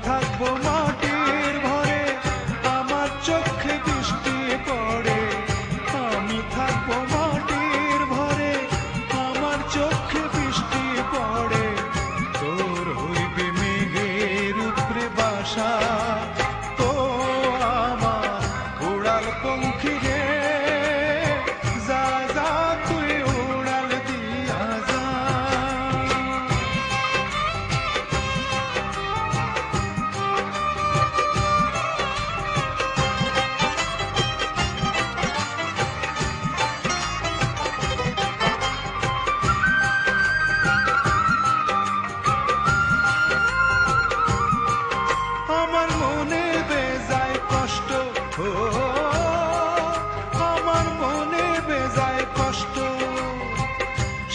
থাকবো মাটির ঘরে, আমার চোখে বৃষ্টি পড়ে। আমি থাকবো মাটির ঘরে, আমার চোখে বৃষ্টি পড়ে। তোর হইবে মেঘের উপরে বাসা, ও আমার উড়াল পঙ্খী রে, যা যা তুই উড়াল দিয়া যা। আমার মনে বেজায় কষ্ট, ও আমার মনে বেজায় কষ্ট,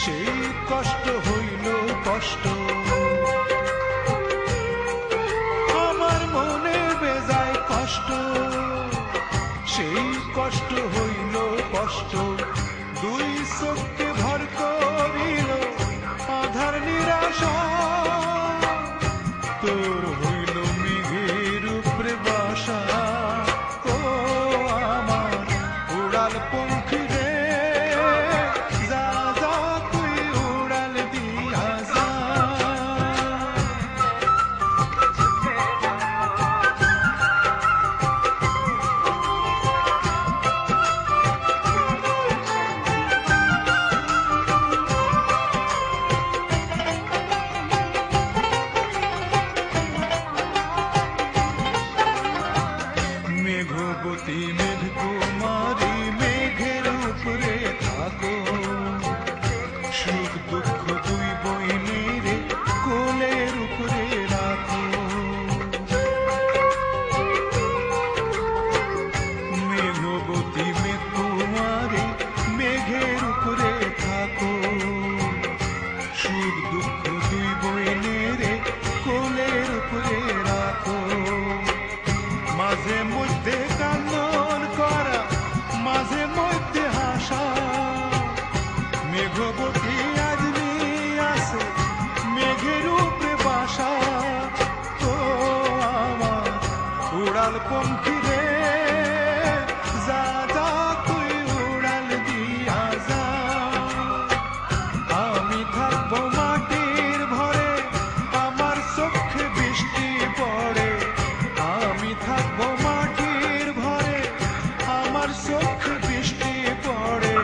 সেই কষ্ট হইল কষ্ট। আমার মনে বেজায় কষ্ট, সেই কষ্ট হইল কষ্ট। দুই চোখকে ভর করিল আধার নিরাশা, তোর হইল মেঘের উপরে বাসা, ও আমার উড়াল পঙ্খী রে, যা যা তুই উড়াল দিয়া যা। মেঘবতী মেঘকুমারী মেঘের উপরে থাকো, সুখ দুঃখ দুই বইনেরে কোলের উপরে রাখো। মেঘবতী মেঘকুমারী মেঘের উপরে থাকো, সুখ দুঃখ দুই বইনেরে কোলের উপরে রাখো। মাঝে মধ্যে কান্নন করা, মাঝে মধ্যে হাসা, মেঘবতী আজমি আছে মেঘের উপরে বাসা, ও আমার উড়াল পঙ্খী রে, যা যা তুই উড়াল দিয়া যা। আমি থাকবো মাটির ঘরে, আমার চোখে বৃষ্টি পড়ে। আমি থাকবো মাটির ঘরে, আমার চোখে বৃষ্টি পড়ে।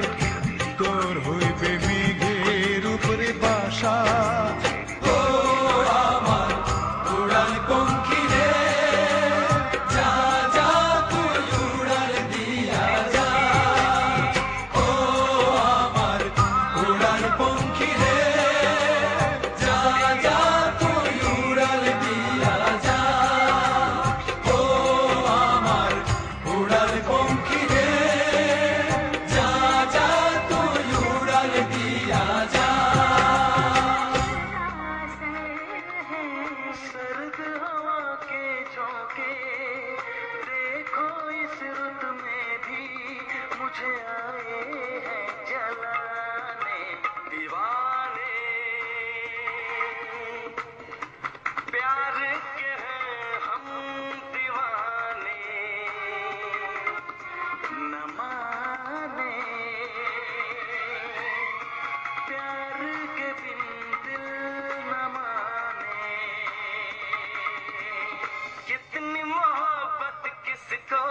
তোর হইবে মেঘের উপরে বাসা, ও আমার উড়াল পঙ্খী রে, যা যা তুই উড়াল দিয়া যা। ও আমার উড়াল পঙ্খী রে, যা যা তুই উড়াল দিয়া যা। ও আমার উড়াল পঙ্খী রে, যা যা তুই উড়াল দিয়া যা। सर्द हवा के झोंके देखो इस रुत में भी मुझे आए हैं जलाने दीवाने। प्यार के हैं हम दीवाने, न माने प्यार के बिन दिल न माने। कितनी मोहब्बत किसको